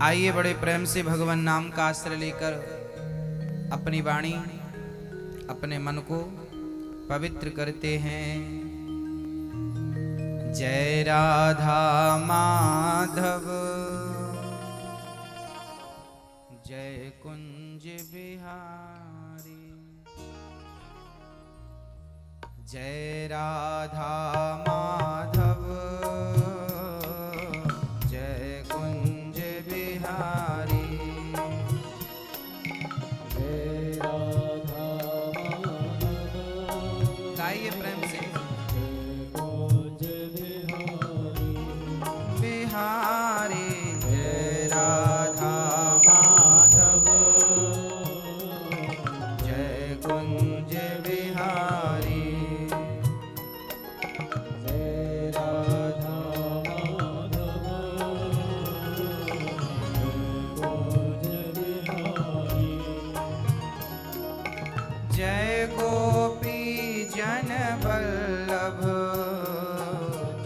आइए बड़े प्रेम से भगवान नाम का आश्रय लेकर अपनी वाणी अपने मन को पवित्र करते हैं। जय राधा माधव जय कुंज बिहारी, जय राधा माधव जय कुंज बिहारी, जय राधा माधव। गाइए प्रेम से। कुंज बिहारी बिहारी जय राधा माधव जय कुंज बिहारी, जय राधा माधव कुंज बिहारी, जय गोपी जन वल्लभ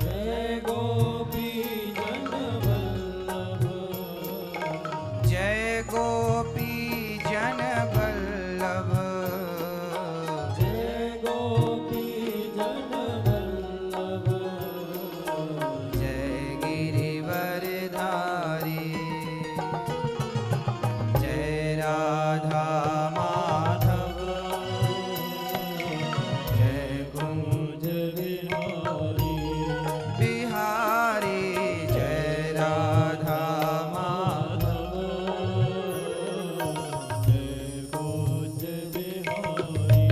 जय गोपी जन वल्लभ, जय गोपी जन वल्लभ, जय गोपी जन वल्लभ, जय गिरिवरधारी, जय राधा माधव जय कुंज बिहारी, बिहारी, जय राधा माधव जय कुंज बिहारी।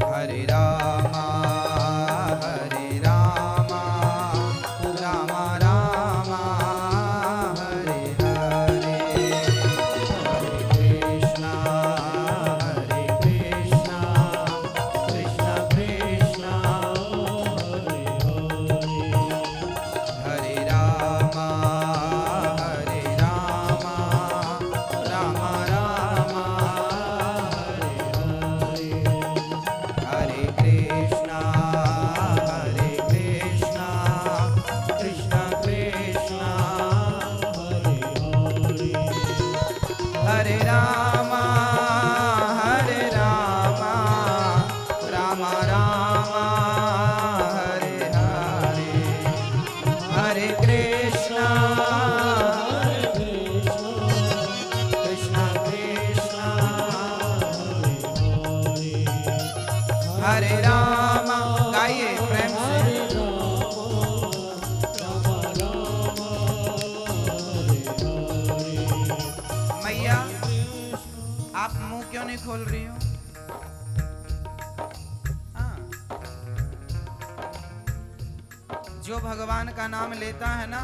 हरे रामा हरे रामा रामा रामा हरे हरे, हरे कृष्णा कृष्णा कृष्णा हरे हरे, हरे रामा रामा रामा हरे हरे, हरे कृष्णा कृष्णा कृष्णा हरे हरे, हरे रामा रामा रामा हरे हरे, हरे कृष्णा कृष्णा कृष्णा हरे रामा। गाइए प्रेम से। मैया आप मुंह क्यों नहीं खोल रही हो? हाँ। जो भगवान का नाम लेता है ना,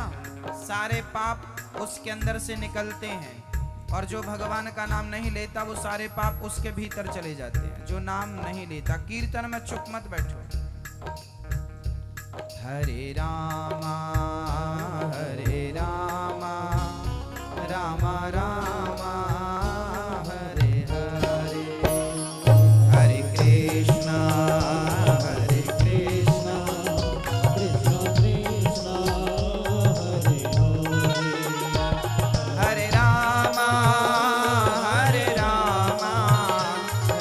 सारे पाप उसके अंदर से निकलते हैं, और जो भगवान का नाम नहीं लेता वो सारे पाप उसके भीतर चले जाते हैं। जो नाम नहीं लेता, कीर्तन में चुप मत बैठो। हरे रामा रामा रामा हरे हरे, हरे कृष्णा कृष्ण कृष्ण हरे हरे, हरे रामा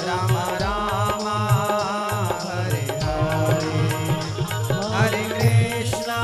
रामा रामा हरे हरे, हरे कृष्णा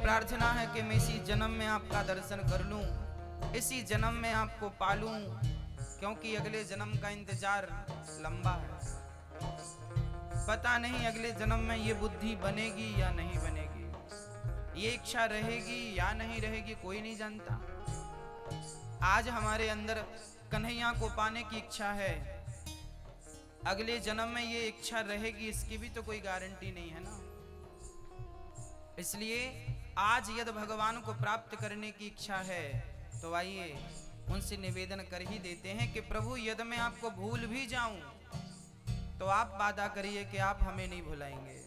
प्रार्थना है कि मैं इसी जन्म में आपका दर्शन कर लूं, इसी जन्म में आपको पालूं, क्योंकि अगले जन्म का इंतजार लंबा है। पता नहीं अगले जन्म में ये बुद्धि बनेगी या नहीं बनेगी, ये इच्छा रहेगी या नहीं रहेगी, कोई नहीं जानता। आज हमारे अंदर कन्हैया को पाने की इच्छा है, अगले जन्म में ये इच्छा रहेगी, इसकी भी तो कोई गारंटी नहीं है ना। इसलिए आज यदि भगवान को प्राप्त करने की इच्छा है तो आइए उनसे निवेदन कर ही देते हैं कि प्रभु यदि मैं आपको भूल भी जाऊं तो आप वादा करिए कि आप हमें नहीं भुलाएंगे,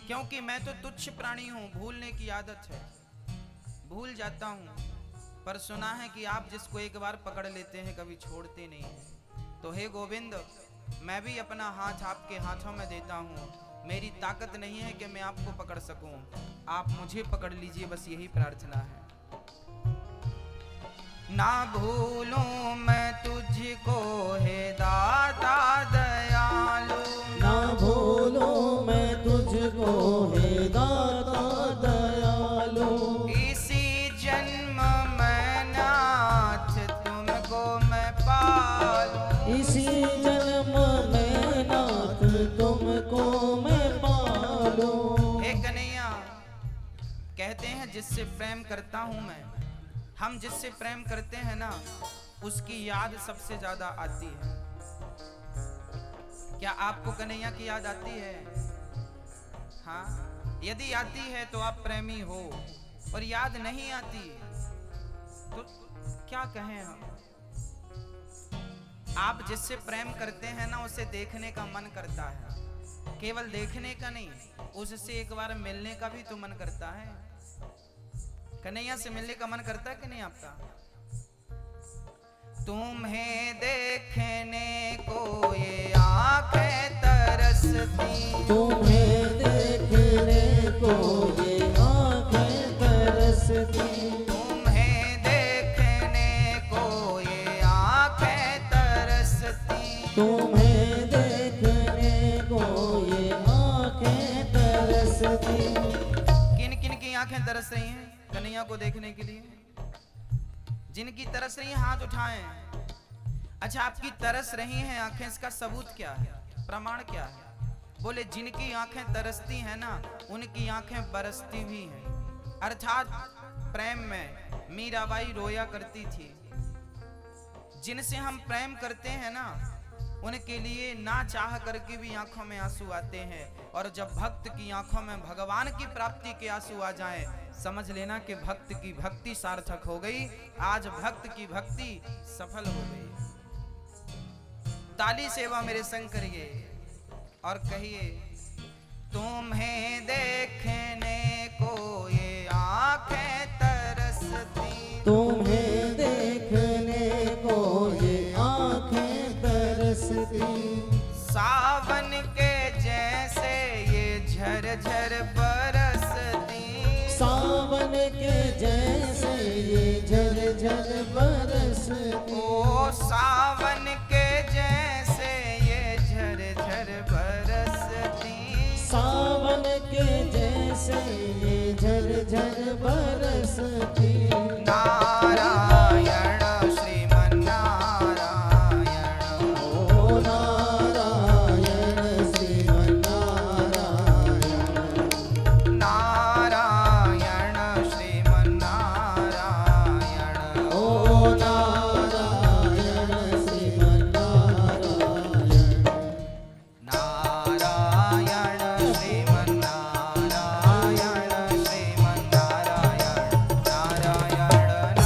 क्योंकि मैं तो तुच्छ प्राणी हूं, भूलने की आदत है, भूल जाता हूं। पर सुना है कि आप जिसको एक बार पकड़ लेते हैं कभी छोड़ते नहीं हैं। तो हे गोविंद, मैं भी अपना हाथ आपके हाथों में देता हूं। मेरी ताकत नहीं है कि मैं आपको पकड़ सकूं, आप मुझे पकड़ लीजिए, बस यही प्रार्थना है। ना भूलूं मैं तुझको हे दाता दयालु, ना भूलूं मैं तुझको हे दाता दयालु, इसी जन्म में नाथ तुमको मैं पालूं, इसी जन्म में नाथ तुमको मैं पालूं। हे कन्हैया, कहते हैं जिससे प्रेम करता हूं मैं, हम जिससे प्रेम करते हैं ना उसकी याद सबसे ज्यादा आती है। क्या आपको कन्हैया की याद आती है? हाँ, यदि आती है तो आप प्रेमी हो, और याद नहीं आती तो क्या कहें हम। आप जिससे प्रेम करते हैं ना उसे देखने का मन करता है, केवल देखने का नहीं, उससे एक बार मिलने का भी तो मन करता है। कन्हैया से मिलने का मन करता है कि नहीं आपका? तुम्हें देखने को ये आंखें तरसती, तुम्हें देखने को ये आंखें तरसती, तुम्हें देखने को ये आंखें तरसती, तुम्हें देखने को ये आंखें तरसती। किन किन की आंखें तरस रही हैं कन्हैया को देखने के लिए? जिनकी तरस रही हैं हाथ उठाएं। अच्छा, आपकी तरस रही हैं आंखें, इसका सबूत क्या है, प्रमाण क्या है? बोले जिनकी आंखें तरसती हैं ना उनकी आंखें बरसती भी हैं। अर्थात प्रेम में मीराबाई रोया करती थी। जिनसे हम प्रेम करते हैं ना उनके लिए ना चाह करके भी आंखों में आंसू आते हैं, और जब भक्त की आंखों में भगवान की प्राप्ति के आंसू आ जाएं, समझ लेना कि भक्त की भक्ति सार्थक हो गई। आज भक्त की भक्ति सफल हो गई। ताली सेवा मेरे संग करिए और कहिए, तुम्हें देखने को ये आंखें तरसती, तुम्हें देखने को ये आंखें तरसती, सावन के जैसे ये झरझर बरसती, सावन के जैसे ये झरझर बरसती, ओ सावन के जैसे ये झरझर बरसती, सावन के जैसे ये झरझर बरसती। नारायण श्रीमन्नारायण, ओ नारायण श्रीमन्नारायण, नारायण श्रीमन्नारायण, ओ नारायण श्रीमन्नारायण, नारायण श्रीमन्नारायण, श्रीमन्नारायण, नारायण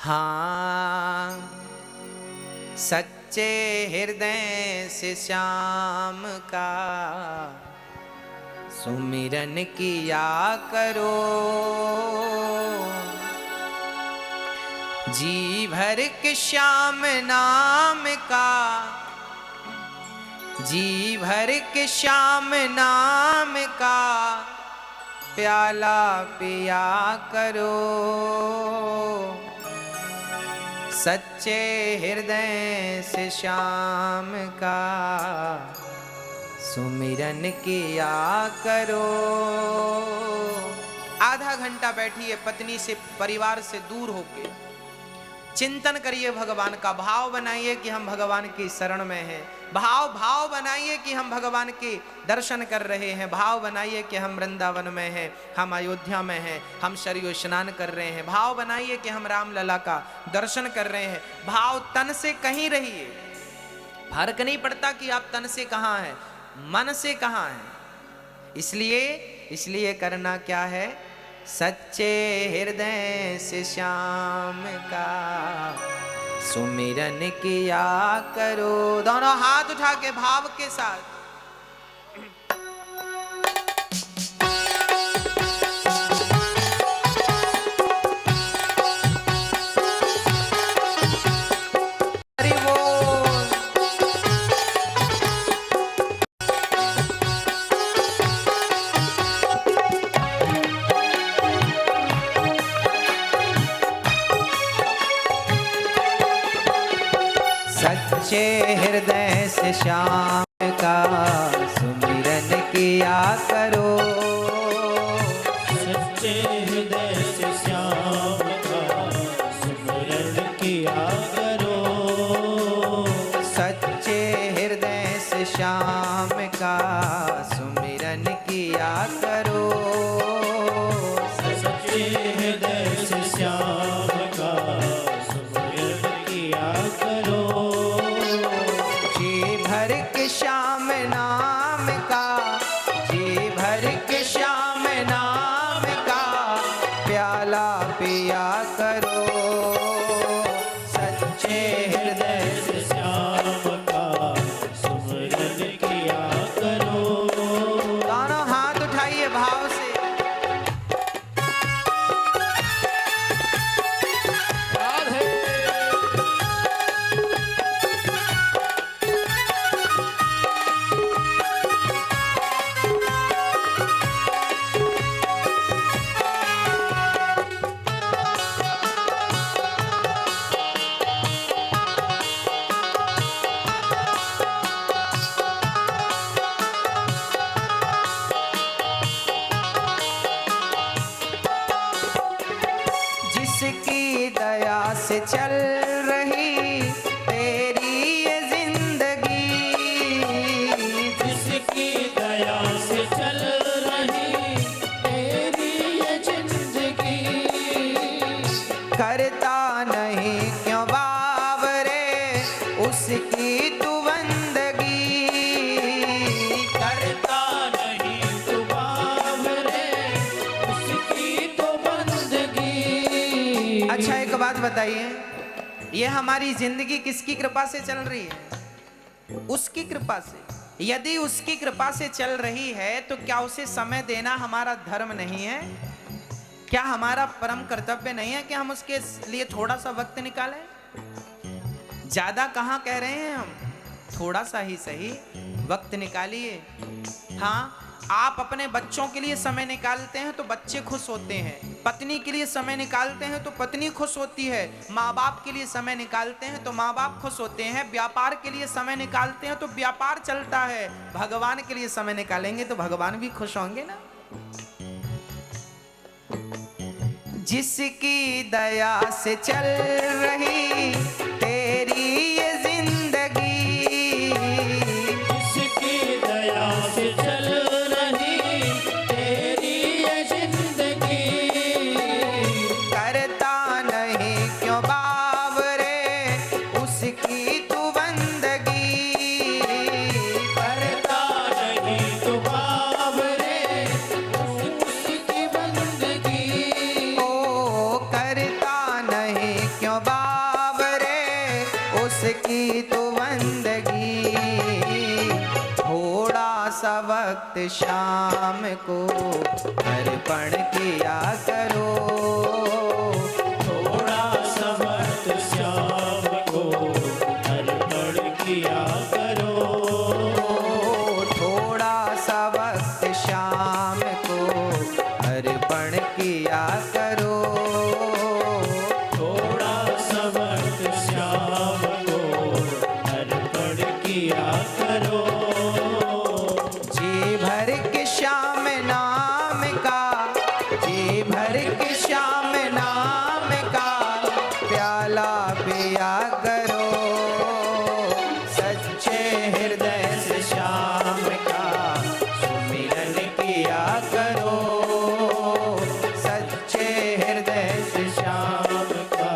हाँ, सच्चे हृदय से श्याम का सुमिरन किया करो, जी भर के श्याम नाम का, जी भर के श्याम नाम का प्याला पिया करो, सच्चे हृदय से श्याम का सुमिरन किया करो। आधा घंटा बैठिए पत्नी से, परिवार से दूर होके चिंतन करिए, भगवान का भाव बनाइए कि हम भगवान की शरण में हैं, भाव बनाइए कि हम भगवान के दर्शन कर रहे हैं, भाव बनाइए कि हम वृंदावन में हैं, हम अयोध्या में हैं, हम सरयू स्नान कर रहे हैं, भाव बनाइए कि हम राम लला का दर्शन कर रहे हैं। भाव तन से कहीं रहिए, फर्क नहीं पड़ता कि आप तन से कहाँ हैं, मन से कहाँ हैं। इसलिए करना क्या है, सच्चे हृदय से श्याम का सुमिरन किया करो। दोनों हाथ उठा के भाव के साथ सच्चे हृदय से श्याम का सुमिरन किया करो, सच्चे हृदय से श्याम का सुमिरन किया करो, सच्चे हृदय से श्याम का सुमिरन किया करो, सच्चे हृदय से श्याम का सुमिरन किया करो, जी भर के श्याम नाम का, जी भर के श्याम नाम का प्याला पिया करो, सच्चे हृदय से श्याम का सुमिरन किया करो। दोनों हाथ उठाइए भाव से। जिसकी दया से चल रही तेरी ये जिंदगी, जिसकी दया से चल रही तेरी ये जिंदगी, करता नहीं क्यों बाबरे उसकी तू बंदगी, करता नहीं तू बाबरे उसकी तो बंदगी। अच्छा एक बात बताइए, ये हमारी जिंदगी किसकी कृपा से चल रही है? उसकी कृपा से। यदि उसकी कृपा से चल रही है तो क्या उसे समय देना हमारा धर्म नहीं है? क्या हमारा परम कर्तव्य नहीं है कि हम उसके लिए थोड़ा सा वक्त निकालें? ज्यादा कहाँ कह रहे हैं हम, थोड़ा सा ही सही वक्त निकालिए। हाँ, आप अपने बच्चों के लिए समय निकालते हैं तो बच्चे खुश होते हैं, पत्नी के लिए समय निकालते हैं तो पत्नी खुश होती है, माँ बाप के लिए समय निकालते हैं तो माँ बाप खुश होते हैं, व्यापार के लिए समय निकालते हैं तो व्यापार चलता है, भगवान के लिए समय निकालेंगे तो भगवान भी खुश होंगे ना। जिसकी दया से चल रही तेरी ये जिंदगी, जिसकी दया से चल रही तेरी ये जिंदगी, करता नहीं क्यों बाबरे उसकी तू बंदगी, करता नहीं तू बाबरे उसकी बंदगी, ओ करता नहीं क्यों की तो बंदगी, थोड़ा सा वक्त शाम को अर्पण किया करो। थोड़ा सा वक्त श्याम को अर्पण किया करो। थोड़ा सा वक्त शाम को अर्पण किया करो। थोड़ा सा वक्त श्याम को अर्पण किया करो। जी भर के श्याम नाम का, जी भर के श्याम नाम का प्याला पिया करो। सच्चे हृदय से श्याम का सुमिरन किया करो। सच्चे हृदय से श्याम का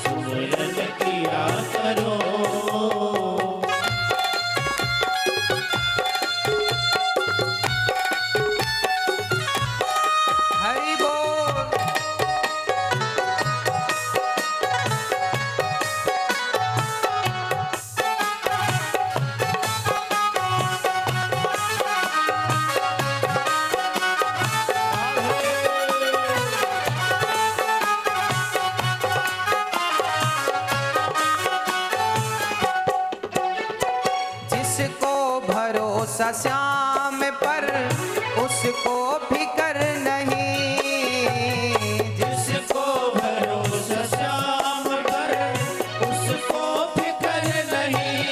सुमिरन किया करो। हरि बोल। जिसको भरोसा श्याम पर उसको फिकर नहीं। जिसको भरोसा श्याम पर उसको फिकर नहीं।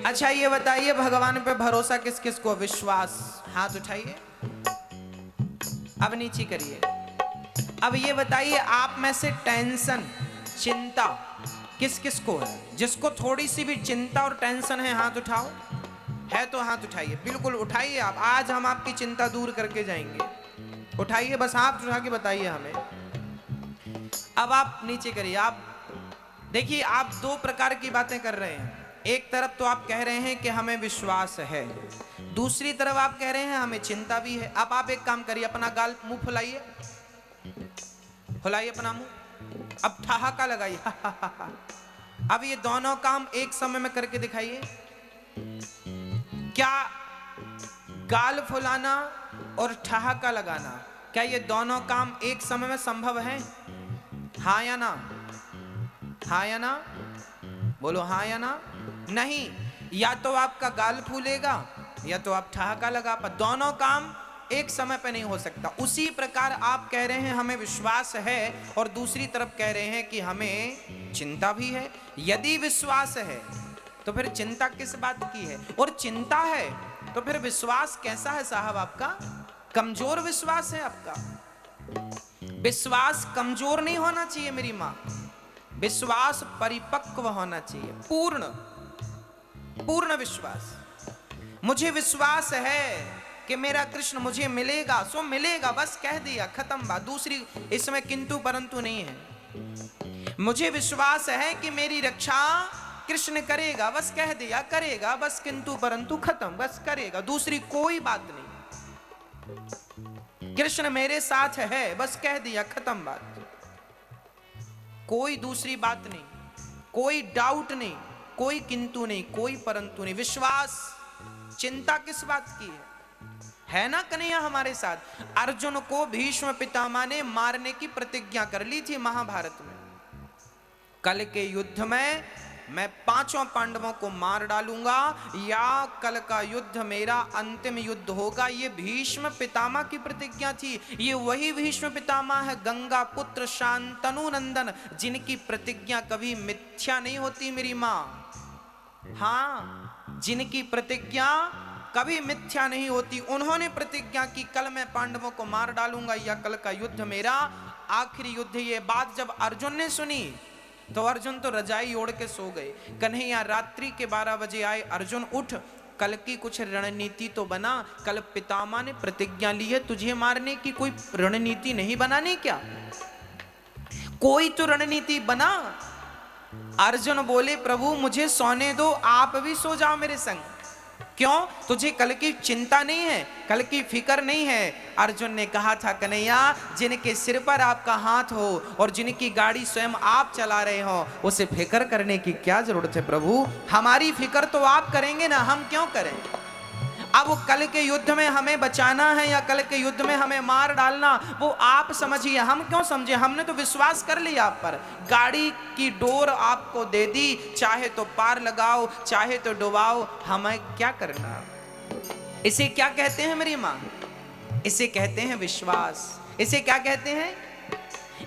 अच्छा ये बताइए, भगवान पे भरोसा किस किस को, विश्वास? हाथ उठाइए, अब नीचे करिए। अब ये बताइए, आप में से टेंशन, चिंता किस किस को है? जिसको थोड़ी सी भी चिंता और टेंशन है हाथ उठाओ। है तो हाथ उठाइए, बिल्कुल उठाइए आप। आज हम आपकी चिंता दूर करके जाएंगे। उठाइए, बस हाथ उठा के बताइए हमें। अब आप नीचे करिए। आप देखिए, आप दो प्रकार की बातें कर रहे हैं। एक तरफ तो आप कह रहे हैं कि हमें विश्वास है, दूसरी तरफ आप कह रहे हैं हमें चिंता भी है। अब आप एक काम करिए, अपना गाल मुंह फुलाइए, फुलाइए अपना मुंह। अब ठहाका लगाइए। अब ये दोनों काम एक समय में करके दिखाइए। क्या गाल फुलाना और ठहाका लगाना, क्या ये दोनों काम एक समय में संभव है? हाँ या ना? हाँ या ना? बोलो हाँ या ना? नहीं, या तो आपका गाल फूलेगा या तो आप ठहाका लगा पा। दोनों काम एक समय पे नहीं हो सकता। उसी प्रकार आप कह रहे हैं हमें विश्वास है और दूसरी तरफ कह रहे हैं कि हमें चिंता भी है। यदि विश्वास है तो फिर चिंता किस बात की है? और चिंता है तो फिर विश्वास कैसा है साहब आपका? कमजोर विश्वास है आपका। विश्वास कमजोर नहीं होना चाहिए मेरी मां, विश्वास परिपक्व होना चाहिए, पूर्ण विश्वास। मुझे विश्वास है कि मेरा कृष्ण मुझे मिलेगा सो मिलेगा, बस कह दिया, खत्म बात। दूसरी इसमें किंतु परंतु नहीं है। मुझे विश्वास है कि मेरी रक्षा कृष्ण करेगा, बस कह दिया, करेगा, बस किंतु परंतु खत्म, बस करेगा, दूसरी कोई बात नहीं। कृष्ण मेरे साथ है, बस कह दिया, खत्म बात। कोई दूसरी बात नहीं, कोई डाउट नहीं, कोई किंतु नहीं, कोई परंतु नहीं। विश्वास। चिंता किस बात की है ना कन्हैया हमारे साथ? अर्जुन को भीष्म पितामह ने मारने की प्रतिज्ञा कर ली थी महाभारत में। कल के युद्ध में मैं पांचों पांडवों को मार डालूंगा या कल का युद्ध मेरा अंतिम युद्ध होगा। ये भीष्म पितामह की प्रतिज्ञा थी। ये वही भीष्म पितामह है, गंगा पुत्र शांतनु नंदन, जिनकी प्रतिज्ञा कभी मिथ्या नहीं होती मेरी मां। हाँ, जिनकी प्रतिज्ञा कभी मिथ्या नहीं होती। उन्होंने प्रतिज्ञा की कल मैं पांडवों को मार डालूंगा या कल का युद्ध मेरा आखिरी युद्ध। ये बात जब अर्जुन ने सुनी तो अर्जुन तो रजाई ओढ़ के सो गए। कन्हैया रात्रि के 12 बजे आए। अर्जुन उठ, कल की कुछ रणनीति तो बना। कल पितामह ने प्रतिज्ञा ली है तुझे मारने की, कोई रणनीति नहीं बनानी क्या? कोई तो रणनीति बना। अर्जुन बोले प्रभु मुझे सोने दो, आप भी सो जाओ मेरे संग। क्यों? तुझे कल की चिंता नहीं है, कल की फिक्र नहीं है। अर्जुन ने कहा था, कन्हैया जिनके सिर पर आपका हाथ हो और जिनकी गाड़ी स्वयं आप चला रहे हो, उसे फिक्र करने की क्या जरूरत है प्रभु? हमारी फिक्र तो आप करेंगे ना, हम क्यों करें? अब वो कल के युद्ध में हमें बचाना है या कल के युद्ध में हमें मार डालना, वो आप समझिए, हम क्यों समझे? हमने तो विश्वास कर लिया आप पर। गाड़ी की डोर आपको दे दी, चाहे तो पार लगाओ चाहे तो डुबाओ, हमें क्या करना? इसे क्या कहते हैं मेरी माँ? इसे कहते हैं विश्वास। इसे क्या कहते हैं?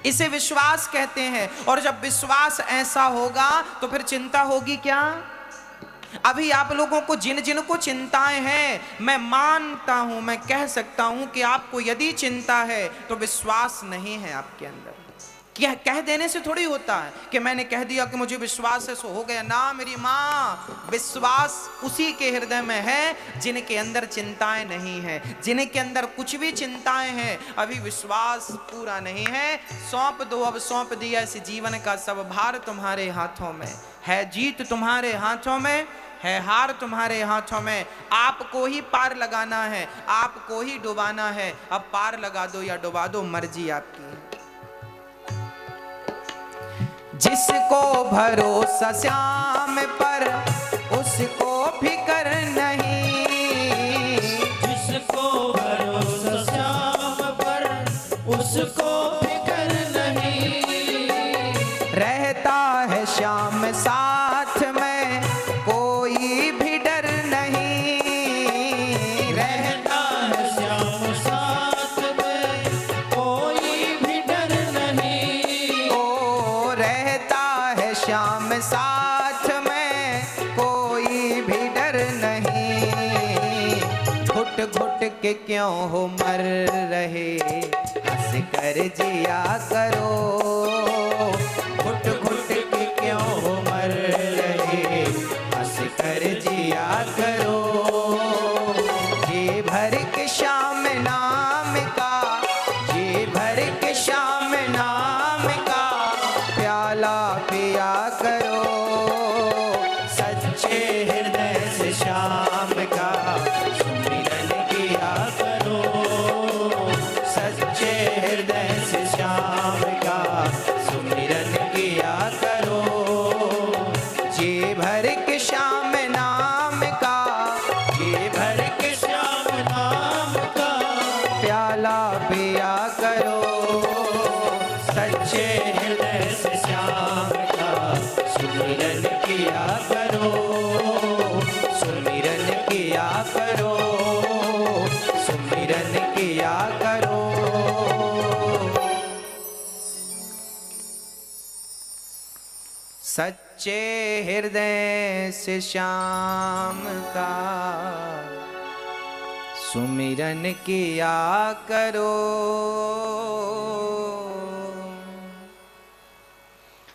इसे विश्वास कहते हैं। और जब विश्वास ऐसा होगा तो फिर चिंता होगी क्या? अभी आप लोगों को जिन जिन को चिंताएं हैं, मैं मानता हूं, मैं कह सकता हूं कि आपको यदि चिंता है तो विश्वास नहीं है आपके अंदर। क्या कह देने से थोड़ी होता है कि मैंने कह दिया कि मुझे विश्वास है सो हो गया ना मेरी माँ। विश्वास उसी के हृदय में है जिनके अंदर चिंताएं नहीं है, जिनके अंदर कुछ भी चिंताएं हैं, अभी विश्वास पूरा नहीं है। सौंप दो, अब सौंप दिया इस जीवन का सब भार तुम्हारे हाथों में है। जीत तुम्हारे हाथों में है, हार तुम्हारे हाथों में। आपको ही पार लगाना है, आपको ही डुबाना है। अब पार लगा दो या डुबा दो, मर्जी आपकी। जिसको भरोसा श्याम पर उसको फिकर नहीं, जिसको भरोसा श्याम पर उसको फिकर नहीं। रहता है श्याम साथ में कोई भी डर नहीं। रहता है श्याम साथ में कोई भी डर नहीं। ओ रहता है श्याम साथ में कोई भी डर नहीं। घुट घुट के क्यों हो मर रहे, हंस कर जिया करो। घुट घुट के क्यों हो मर रहे, हंस कर जिया करो। जी भर के श्याम नाम का, जी भर के श्याम नाम का प्याला पिया करो। सच्चे हृदय से श्याम का सुमिरन किया करो। सच्चे हृदय से श्याम का सुमिरन किया करो। जी भर के श्याम नाम का, जी भर के श्याम नाम का प्याला पिया करो। सच्चे हृदय से श्याम का सुमिरन किया करो। सुमिरन किया करो, सुमिरन किया करो। सच्चे हृदय से श्याम का सुमिरन किया करो।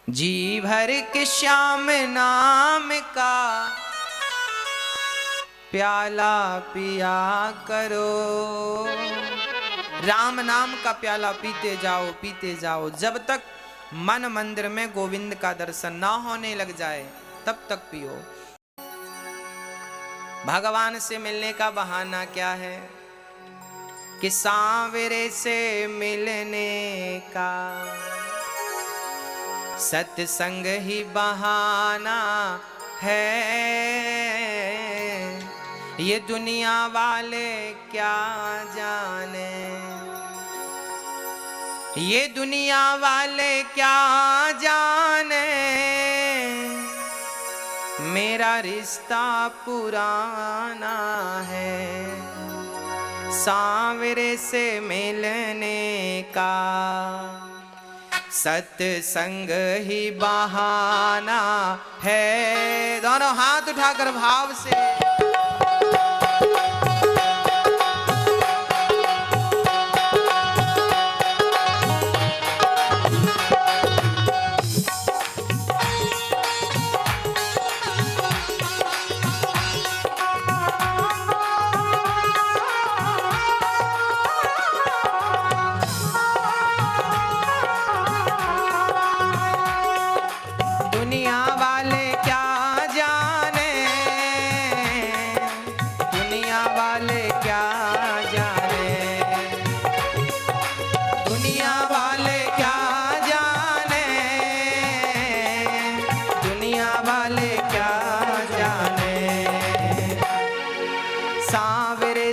जी भर के श्याम नाम का प्याला पिया करो। राम नाम का प्याला पीते जाओ, पीते जाओ, जब तक मन मंदिर में गोविंद का दर्शन ना होने लग जाए तब तक पियो। भगवान से मिलने का बहाना क्या है कि सांवरे से मिलने का सत्संग ही बहाना है। ये दुनिया वाले क्या जाने, ये दुनिया वाले क्या जाने, मेरा रिश्ता पुराना है। सांवरे से मिलने का सत्संग ही बहाना है। दोनों हाथ उठाकर भाव से दुनिया वाले क्या जाने,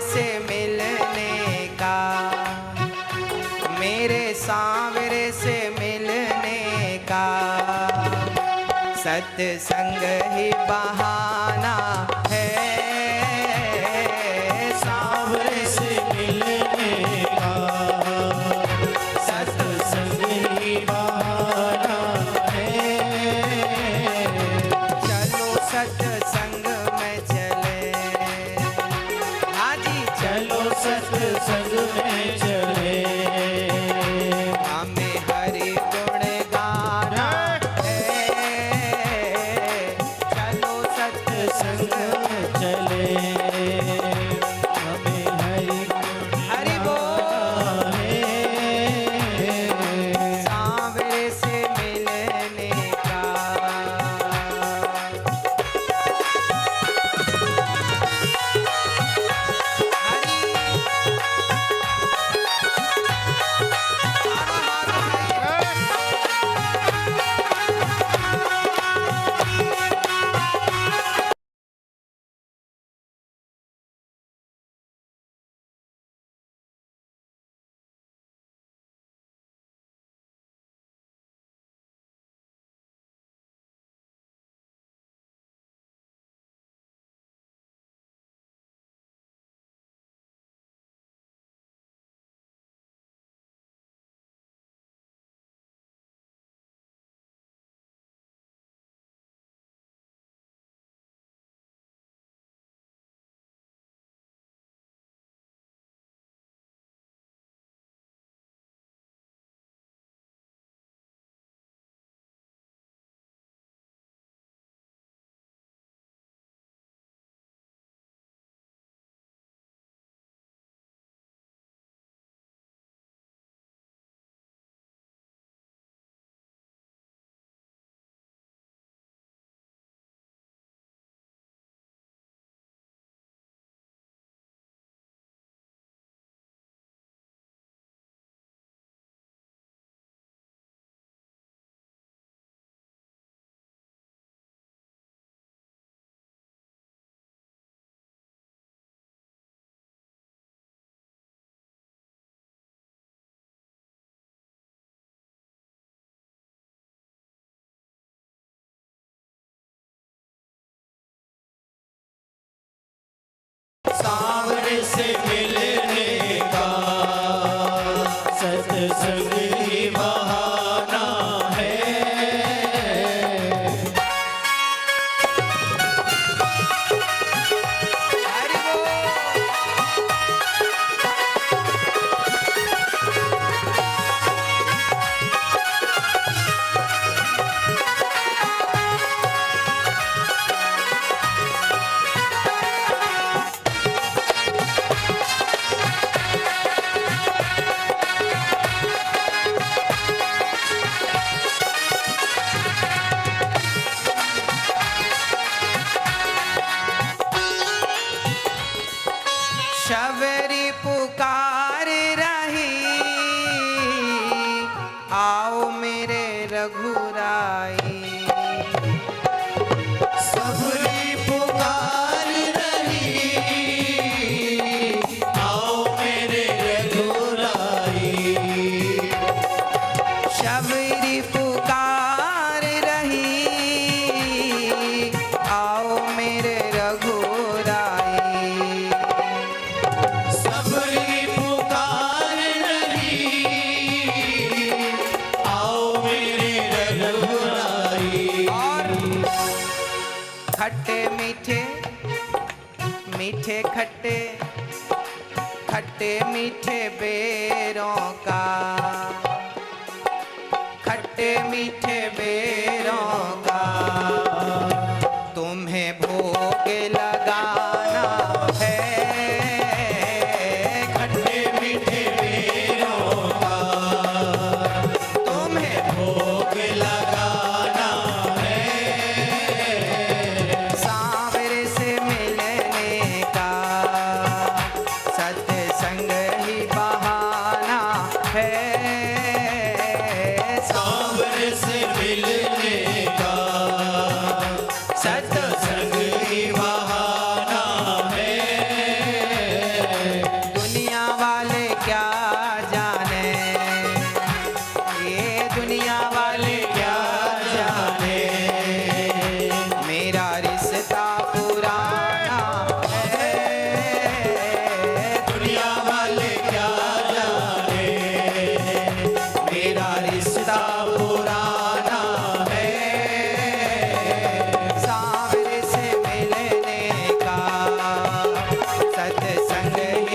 से मिलने का, मेरे सांवरे से मिलने का, सत्संग ही बहाना है। सांवरे से मिलने का सत्संग ही बहाना है। चलो सत्संग में चले, हाजी चलो सत्संग में चले, हमें हरि गुण गाना है। चलो सत्संग में चले, हमें हरि हरि बोल। है। सांवरे से मिलने का, सांवरे से मिलने का सत्संग ही बहाना है। हरि बोल। शबरी पुकार रही, आओ मेरे रघुराई। सबरी पुकार रही, आओ मेरे रघुराई। शबरी पुकार रही, आओ मेरे रघुराई। सबरी पुकार रही, आओ मेरे रघुराई। और खट्टे मीठे मीठे खट्टे खट्टे मीठे बेरों का, खट्टे मीठे बेरों का तुम्हें भोग लगाना है। खट्टे मीठे बेरों का तुम्हें भोग लगाना है। सांवरे से मिलने का, सत्संग ही बहाना है। सांवरे से मिलने का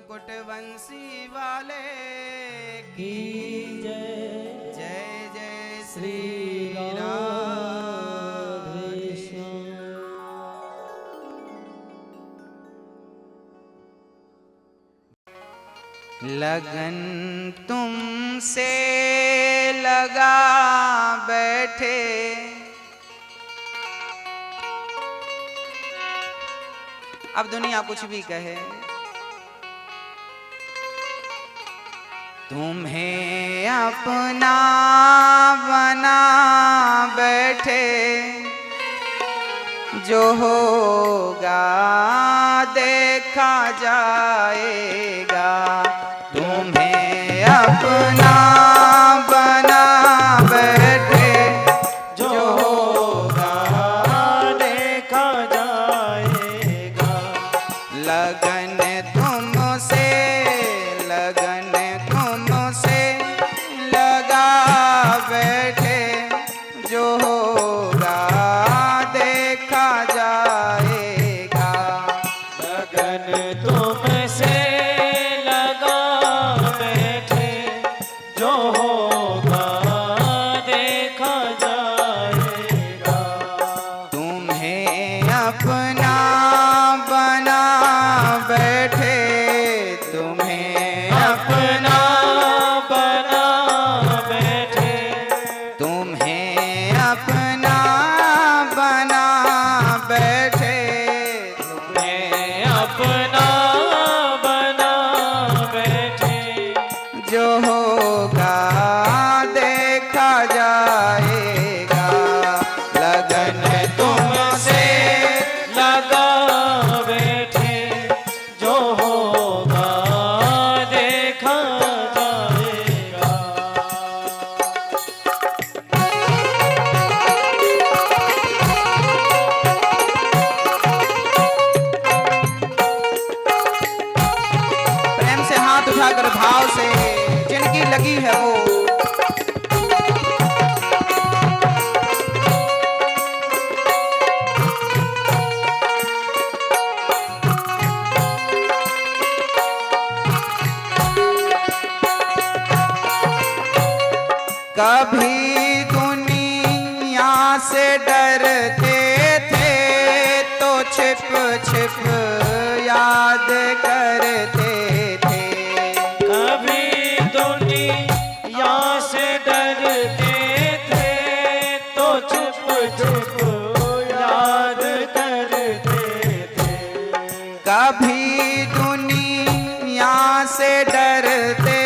मुकुट बंसी वाले की की जय जय जय श्री श्री राधे राधे। श्याम। लगन तुमसे लगा बैठे अब दुनिया कुछ भी कहे, तुम्हें अपना बना बैठे, जो होगा देखा जाएगा। तुम्हें अपना बना बैठे, जो होगा देखा जाएगा। लगन तुमसे लगा बैठे, जो होगा देखा जाएगा। लगन तुमसे लगा बैठे, जो होगा देखा जाएगा। तुम्हें अपना बना बैठे, तुम्हें अपना बना बैठे, तुम्हें अपना बना बैठे, मैं अपना बना बैठे, जो होगा देखा जाएगा। लगन तुमसे लगा बैठे, जो होगा देखा जाएगा। प्रेम से हाथ उठाकर भाव से जिनकी लगी है वो, कभी दुनिया से डरते थे तो छिप छिप याद करते थे। कभी दुनिया से डरते थे, तो चुप चुप याद करते थे। कभी दुनिया से डरते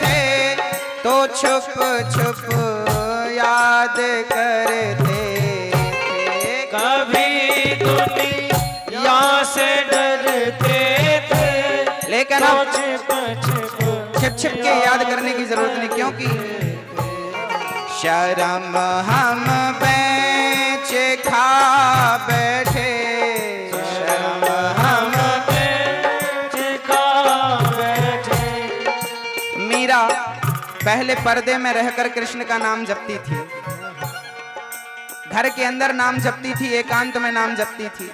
थे तो छुप छुप याद करते थे। कभी दुनिया से डरते थे, लेकिन तो अब छिप छिप छिप छिप के याद करने की जरूरत नहीं, क्योंकि शर्म हम बेच खा बैठे, शर्म हम बेच खा बैठे। मीरा पहले पर्दे में रहकर कृष्ण का नाम जपती थी, घर के अंदर नाम जपती थी, एकांत में नाम जपती थी।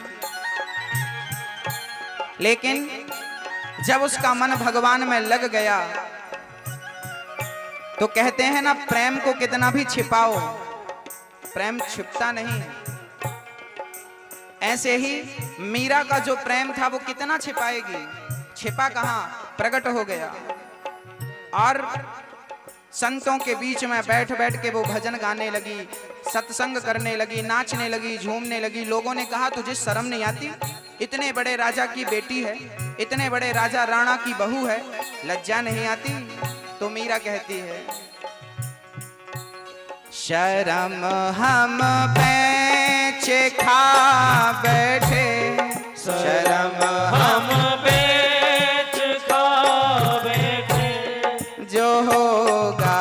लेकिन जब उसका मन भगवान में लग गया तो कहते हैं ना, प्रेम को कितना भी छिपाओ प्रेम छिपता नहीं। ऐसे ही मीरा का जो प्रेम था वो कितना छिपाएगी, छिपा कहां, प्रकट हो गया। और संतों के बीच में बैठ बैठ के वो भजन गाने लगी, सत्संग करने लगी, नाचने लगी, झूमने लगी। लोगों ने कहा तुझे शर्म नहीं आती, इतने बड़े राजा की बेटी है, इतने बड़े राजा राणा की बहू है, लज्जा नहीं आती? तो मीरा कहती है, शर्म हम बेच खा बैठे, शर्म हम बेच खा बैठे, जो होगा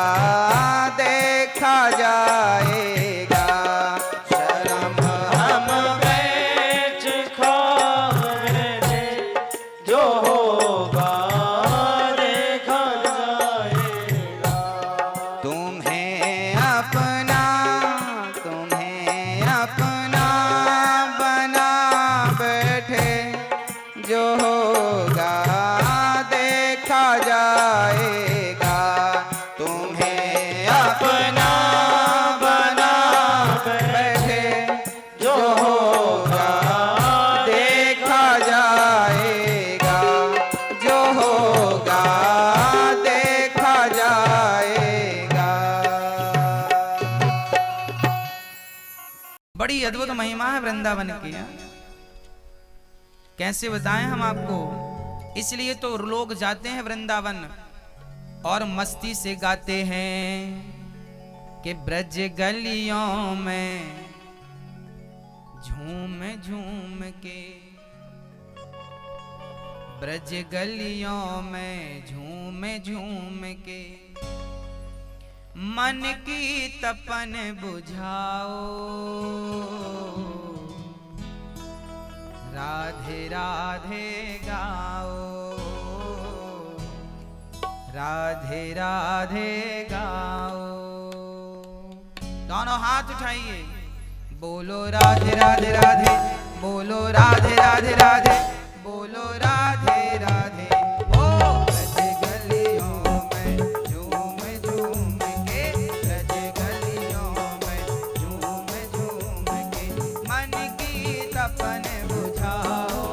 देखा जाएगा। शर्म हम बेच खा बैठे, जो होगा देखा जाएगा। तुम्हें अपना बना बैठे, जो होगा बड़ी अद्भुत महिमा है वृंदावन की। कैसे बताएं हम आपको। इसलिए तो लोग जाते हैं वृंदावन और मस्ती से गाते हैं कि ब्रज गलियों में झूम झूम के, ब्रज गलियों में झूम झूम के मन की तपन बुझाओ, राधे राधे गाओ, राधे राधे गाओ। दोनों हाथ उठाइए, बोलो राधे राधे राधे, बोलो राधे राधे राधे, बोलो राधे राधे। ओ ब्रज गलियों में झूम झूम के, ब्रज गलियों में झूम झूम के मन की तपन बुझाओ,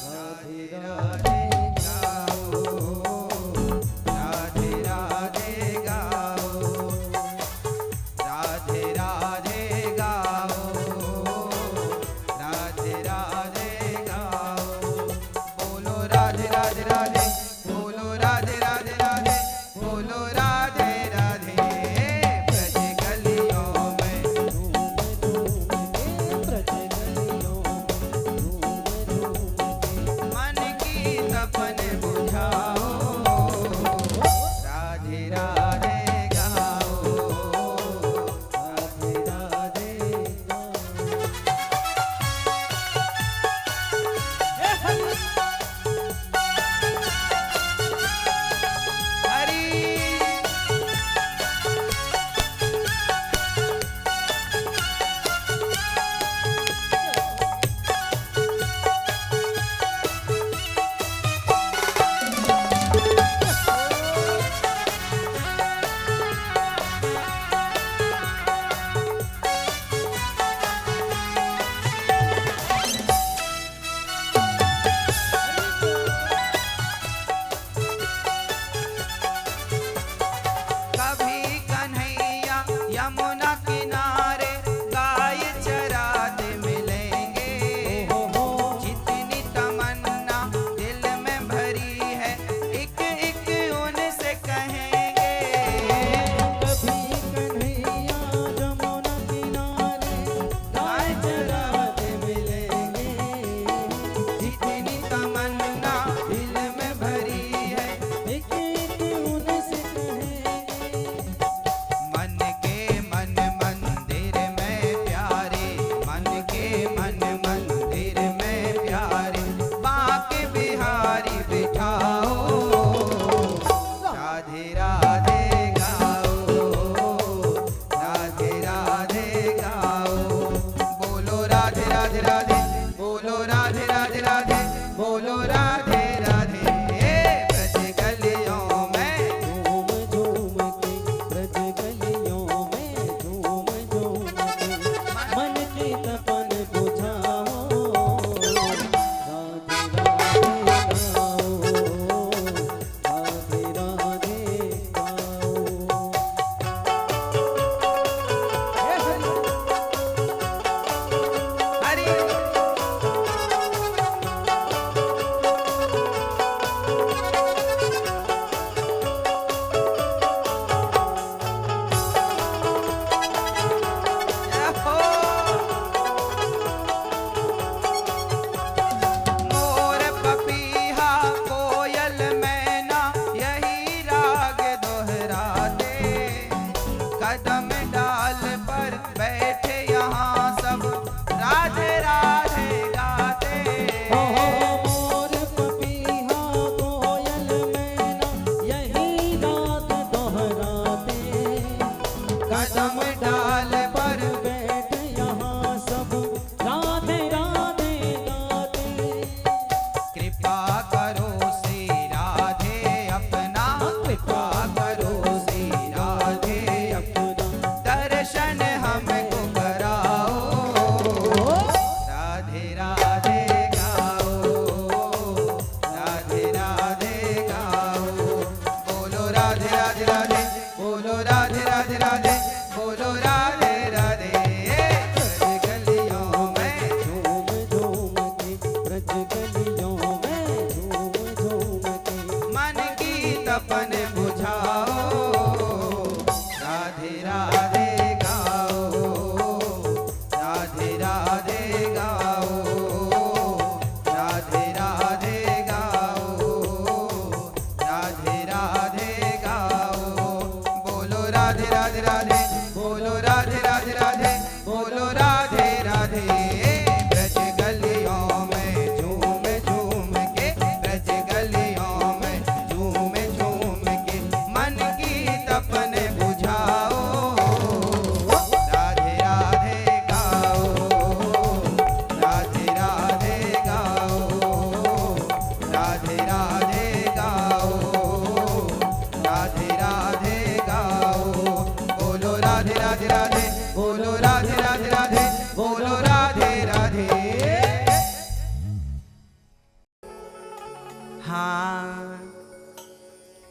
राधे राधे गाओ, राधे राधे गाओ, राधे राधे गाओ, राधे राधे गाओ। बोलो राधे राधे राधे, बोलो राधे राधे राधे, बोलो राधे राधे। ब्रज गलियों में मन की तपन बुझाओ, राधे राधे गाओ, राधे राधे गाओ।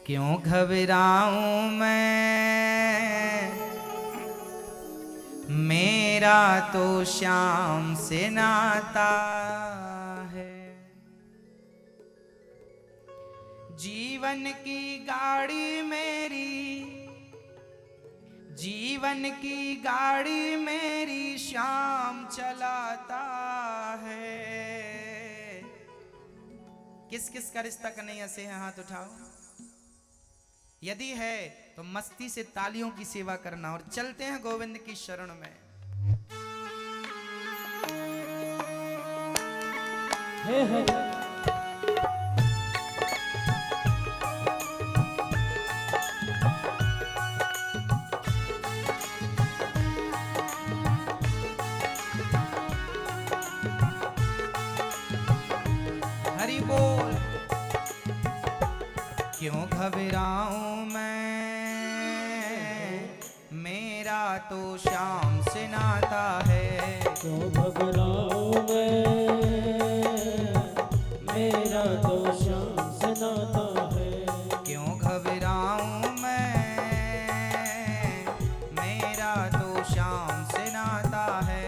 क्यों घबराऊं मैं, मेरा तो श्याम से नाता है। जीवन की गाड़ी मेरी, जीवन की गाड़ी मेरी श्याम चलाता है। किस किस का रिश्ता कन्हैया से है, हाथ उठाओ। यदि है तो मस्ती से तालियों की सेवा करना। और चलते हैं गोविंद की शरण में। हे हे हरि बोल। क्यों घबराऊं मैं, मेरा तो श्याम से नाता है। क्यों घबराऊं मैं, मेरा तो श्याम से नाता है। क्यों घबराऊं मैं, मेरा तो श्याम से नाता है।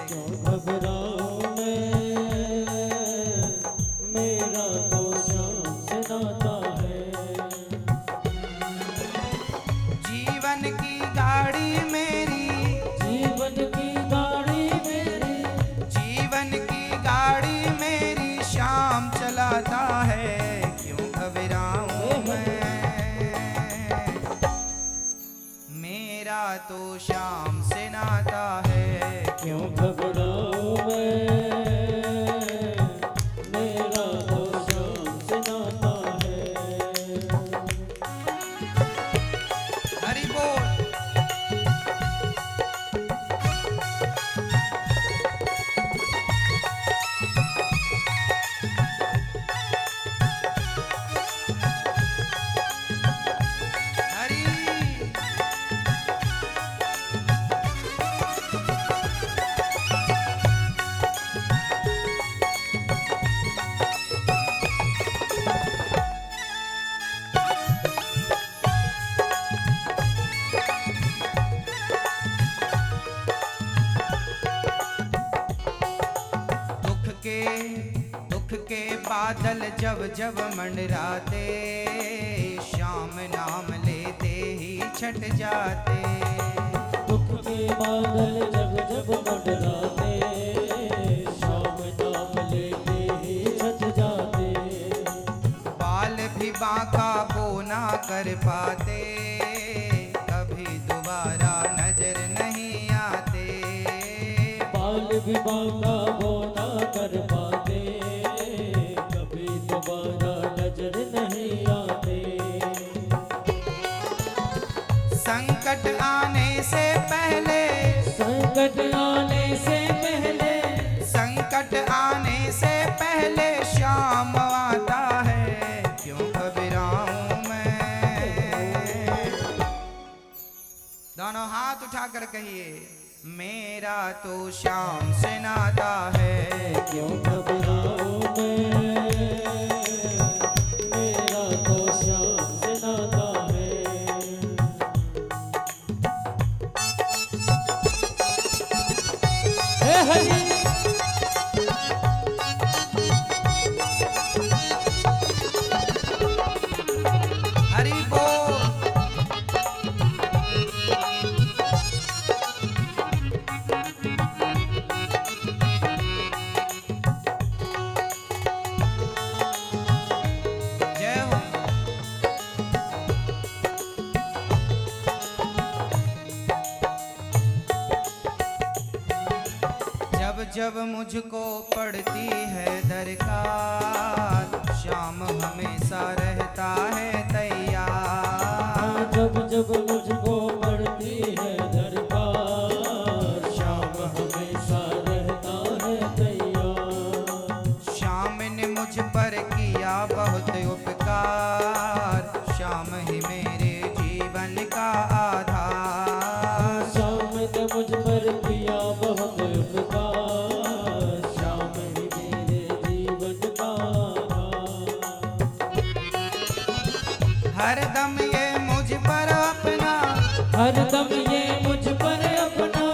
क्यों घबराऊं मैं, मेरा तो श्याम से नाता है। जीवन की गाड़ी मेरी, जीवन की गाड़ी मेरी, जीवन की गाड़ी मेरी श्याम चलाता है। क्यों घबराऊं मैं, मेरा तो श्याम से नाता है। क्यों घबराऊं मैं, मेरा तो श्याम से नाता है। हरि बोल। हरि दुख के बादल जब जब मंडराते, श्याम नाम लेते ही छट जाते। दुख के बादल जब जब मंडराते, श्याम नाम लेते ही छट जाते। बाल भी बांका वो ना कर पाते, कभी दोबारा नजर नहीं आते। बाल विवाह का वो ना कर पाते, कभी दोबारा नजर नहीं आते। संकट आने से पहले, संकट आने से पहले, संकट आने से पहले श्याम आता है। क्यों घबराऊं मैं। दोनों हाथ उठाकर कहिए, मेरा तो श्याम से नाता है। क्यों घबराऊं मैं, मेरा तो श्याम से नाता है। हे हरि हरि बोल। जय हो। जब जब मुझको पड़ती है दरकार, श्याम हमेशा रहता है तैयार। जब जब मुझको पड़ती है दरकार, श्याम हमेशा रहता है तैयार। श्याम ने मुझ पर किया बहुत उपकार, श्याम ही मेरे जीवन का आधार। श्याम ने मुझ पर किया बहुत उपकार, श्याम ही मेरे जीवन का आधार। हरदम ये मुझ पर अपना, हरदम ये मुझ पर अपना,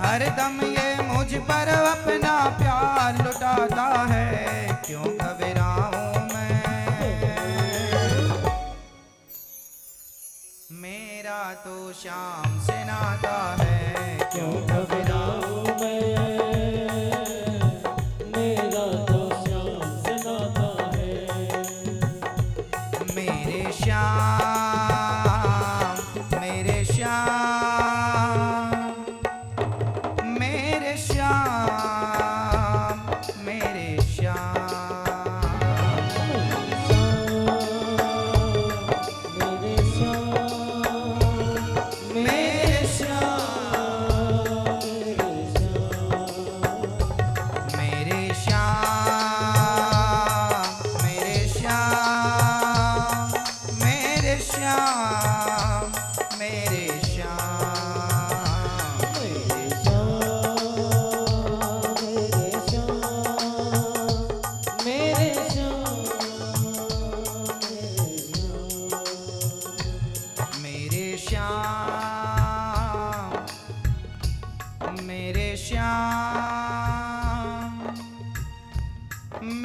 हरदम ये मुझ पर अपना प्यार लुटाता है। क्यों घबराऊं मैं, मेरा तो शाम से नाता है। क्यों घबराऊं मैं, मेरा तो श्याम से नाता है। मेरे श्याम, मेरे श्याम, मेरे श्याम, मेरे श्याम, मेरे श्याम, मेरे श्याम, मेरे श्याम, मेरे श्याम, मेरे श्याम, मेरे श्याम, मेरे श्याम, मेरे श्याम,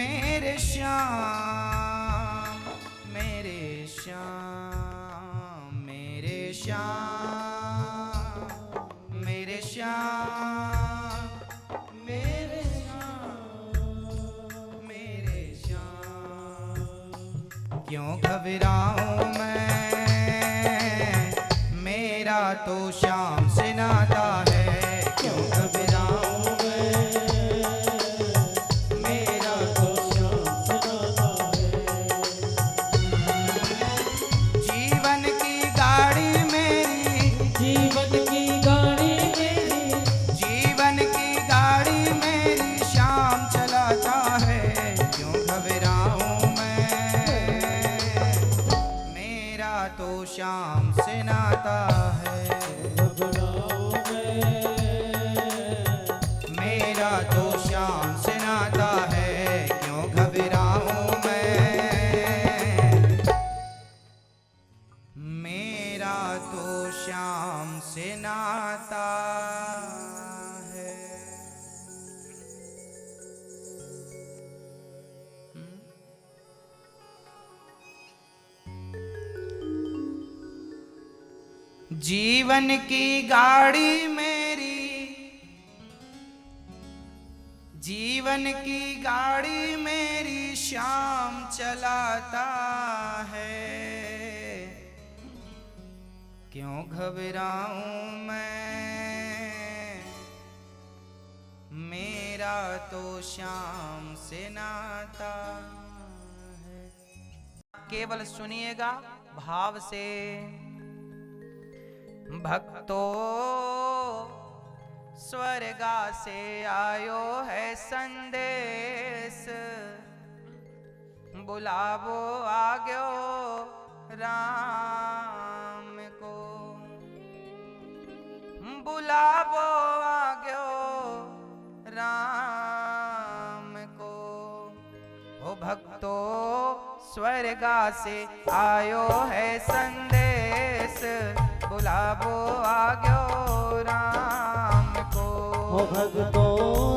मेरे श्याम, मेरे श्याम, मेरे श्याम, मेरे श्याम, मेरे श्याम, मेरे श्याम। क्यों घबराऊं मैं, मेरा तो शाम से नाता है। क्यों घबराऊं मैं, मेरा तो श्याम से नाता है। जीवन की गाड़ी मेरी, जीवन की गाड़ी मेरी, जीवन की गाड़ी मेरी शाम चलाता है। क्यों घबराऊं मैं, मेरा तो शाम से नाता है। घबराऊं मैं, मेरा तो शाम से नाता है। क्यों घबराऊं मैं, मेरा तो शाम से नाता है। जीवन की गाड़ी मेरी, जीवन की गाड़ी मेरी शाम चलाता है। क्यों घबराऊं मैं, मेरा तो शाम से नाता है। केवल सुनिएगा भाव से। भक्तो स्वर्गा से आयो है संदेश, बुलावो आग्यो राम को, बुलावो आग्यो राम को। ओ भक्तो स्वर्गा से आयो है संदेश, बुलावो आग्यो राम को। ओ भक्तो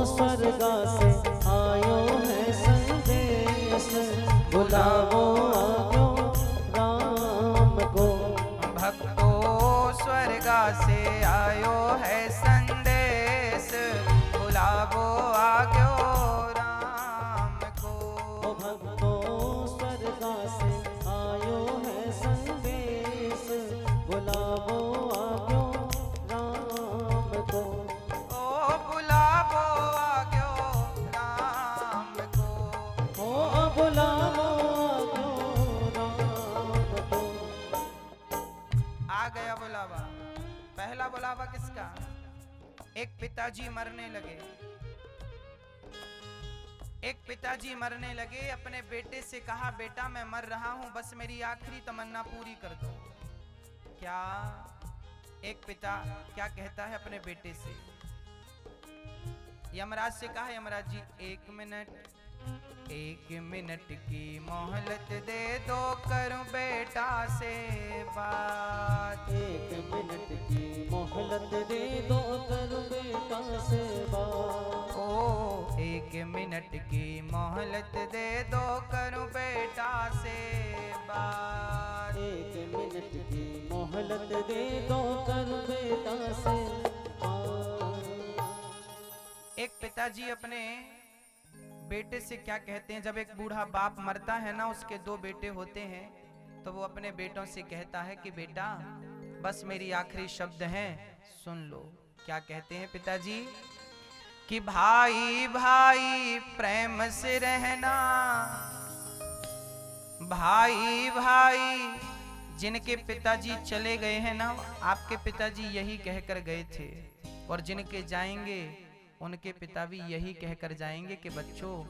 स्वर्गा से आयो है संदेश, बुलावो आग्यो राम को। भक्तो स्वर्गा से आयो है संदेश, बुलावो आग्यो राम को। ओ भक्तो स्वर्गा से आयो है संदेश, बुलावो आग्यो राम को। ओ बुलावो आग्यो राम को। ओ बुलावो आग्यो राम को। आ गया बुलावा। पहला बुलावा किसका? एक पिताजी मरने लगे। एक पिताजी मरने लगे, अपने बेटे से कहा, बेटा मैं मर रहा हूं, बस मेरी आखिरी तमन्ना पूरी कर दो। क्या एक पिता क्या कहता है अपने बेटे से? यमराज से कहा, यमराज जी 1 मिनट की मोहलत दे दो, करूं बेटा से बात। 1 मिनट की मोहलत दे दो, करूं बेटा से बात। ओ 1 मिनट की मोहलत दे दो, करूं बेटा से बात। 1 मिनट की मोहलत दे दो, करूं बेटा से बात। एक पिताजी अपने बेटे से क्या कहते हैं, जब एक बूढ़ा बाप मरता है ना, उसके 2 बेटे होते हैं, तो वो अपने बेटों से कहता है कि बेटा बस मेरी आखिरी शब्द हैं, सुन लो। क्या कहते हैं पिताजी कि भाई भाई प्रेम से रहना, भाई भाई। जिनके पिताजी चले गए हैं ना, आपके पिताजी यही कहकर गए थे, और जिनके जाएंगे उनके पिता भी यही कहकर जाएंगे कि बच्चों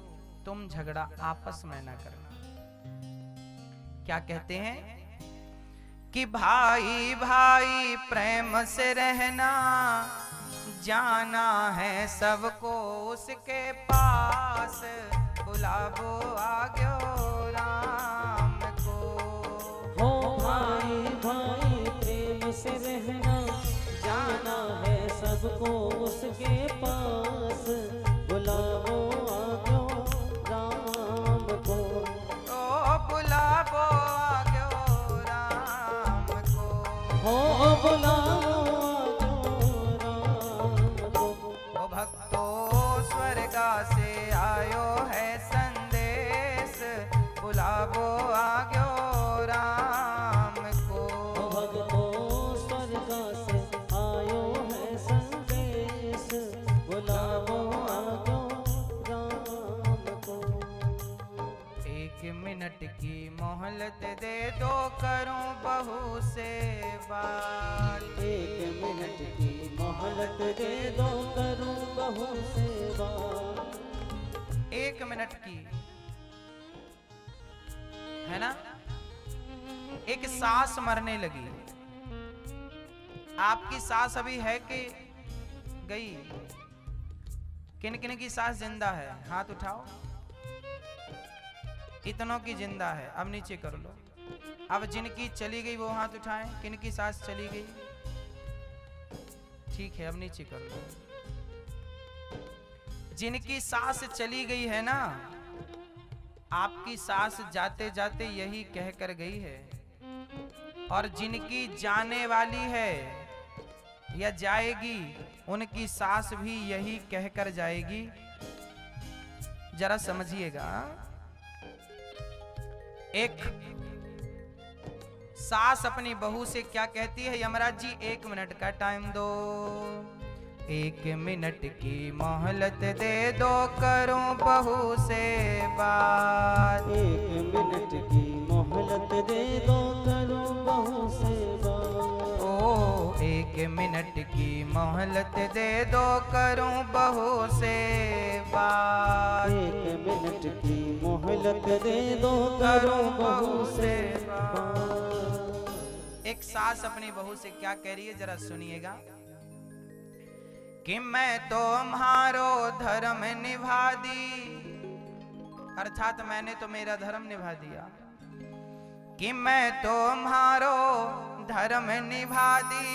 तुम झगड़ा आपस में ना करना। क्या कहते हैं कि भाई भाई प्रेम से रहना, जाना है सबको उसके पास, बुलावो आग्यो राम को। हो भाई भाई प्रेम से रहना, जाना है सबको उसके पास, बुलावो आग्यो राम को। ओ बुलावो आग्यो राम को। हो बुलावो आग्यो राम को। ओ भक्तो स्वर्गा से आयो है संदेश, बुलावो आग्यो राम को। ओ भक्तो स्वर्गा से आयो है संदेश, बुलावो आग्यो राम को। 1 मिनट की मोहलत दे दो, करूं बहू से बात। 1 मिनट की मोहलत दे दो, करूं बहू से बात। 1 मिनट की है ना। एक सास मरने लगी, आपकी सास अभी है कि गई? किन किन की सास जिंदा है, हाथ उठाओ। इतनों की जिंदा है, अब नीचे कर लो। अब जिनकी चली गई वो हाथ उठाएं, किन की सास चली गई? ठीक है, अब नीचे कर लो। जिनकी सास चली गई है ना, आपकी सास जाते जाते यही कहकर गई है, और जिनकी जाने वाली है या जाएगी, उनकी सास भी यही कहकर जाएगी। जरा समझिएगा। एक सास अपनी बहू से क्या कहती है, यमराज जी 1 मिनट का टाइम दो, 1 मिनट की मोहलत दे दो, करूं बहू से बात। 1 मिनट की मोहलत दे दो, करूं बहू से बात। ओ 1 मिनट की मोहलत दे दो, करूं बहू से बात। 1 मिनट की मोहलत दे दो, करूं बहू से बात। एक सास अपनी बहू से क्या कह रही है, जरा सुनिएगा। कि मैं तो तुम्हारो धर्म निभा दी, अर्थात मैंने तो मेरा धर्म निभा दिया। कि मैं तो तुम्हारो धर्म निभा दी,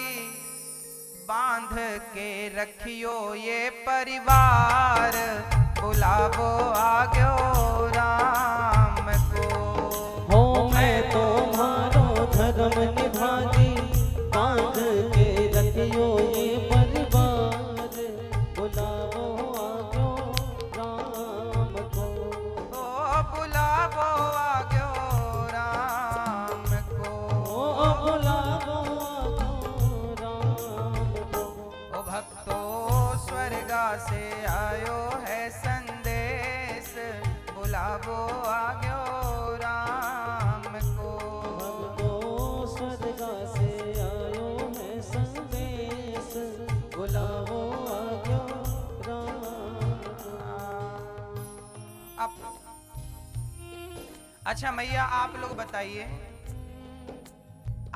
बांध के रखियो ये परिवार, बुलावो आग्यो राम को। हो मैं तो तुम्हारो धर्म निभा दी, बांध के रखियो ये परिवार, बुलावो आग्यो राम को। ओ बुलावो आग्यो राम को। ओ बुलावो आग्यो राम को। ओ भक्तो स्वर्गा से आयो है संदेश, बुलावो आग्यो राम को। भक्तो स्वर्गा से आयो है संदेश, बुलावो आग्यो राम को। अब अच्छा मैया, आप लोग बताइए,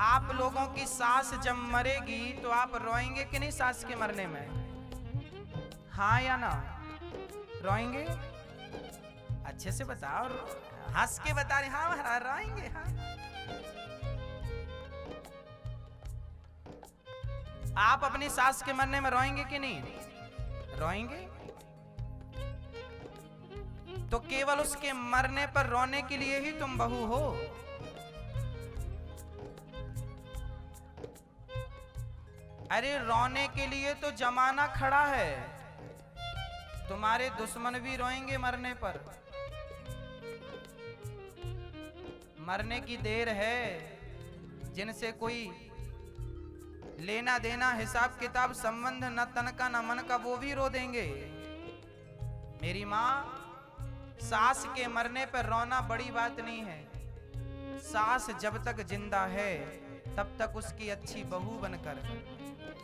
आप लोगों की सास जब मरेगी तो आप रोएंगे कि नहीं सास के मरने में? हाँ या ना? रोएंगे? अच्छे से बताओ, हंस के बता रहे। हाँ महाराज रोएंगे। हाँ आप अपनी सास के मरने में रोएंगे कि नहीं? रोएंगे। तो केवल उसके मरने पर रोने के लिए ही तुम बहू हो? अरे रोने के लिए तो जमाना खड़ा है। तुम्हारे दुश्मन भी रोएंगे मरने पर। मरने की देर है, जिनसे कोई लेना देना हिसाब किताब संबंध न तन का न मन का, वो भी रो देंगे। मेरी माँ, सास के मरने पर रोना बड़ी बात नहीं है। सास जब तक जिंदा है तब तक उसकी अच्छी बहू बनकर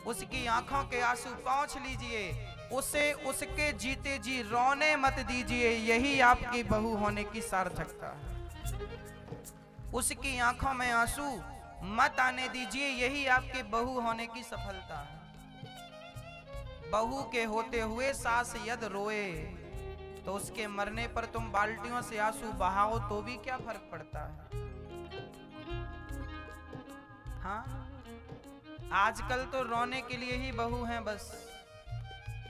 उसकी आंखों के आंसू पोंछ लीजिए। उसे उसके जीते जी रोने मत दीजिए। यही आपकी बहू होने की सार्थकता है। उसकी आंखों में आंसू मत आने दीजिए। यही आपके बहू होने की सफलता है। बहू के होते हुए सास यदि रोए तो उसके मरने पर तुम बाल्टियों से आंसू बहाओ तो भी क्या फर्क पड़ता है? हाँ, आजकल तो रोने के लिए ही बहू हैं बस।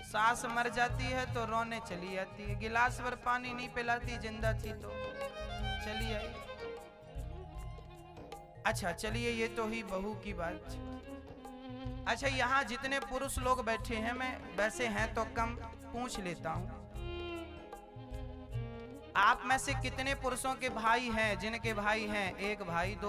सास मर जाती है तो रोने चली जाती है। गिलास भर पानी नहीं पिलाती, जिंदा थी तो चली आई। अच्छा चलिए, ये तो ही बहू की बात। अच्छा, यहाँ जितने पुरुष लोग बैठे हैं, मैं वैसे हैं तो कम, पूछ लेता हूँ, आप में से कितने पुरुषों के भाई हैं जिनके भाई हैं? 1 भाई, 2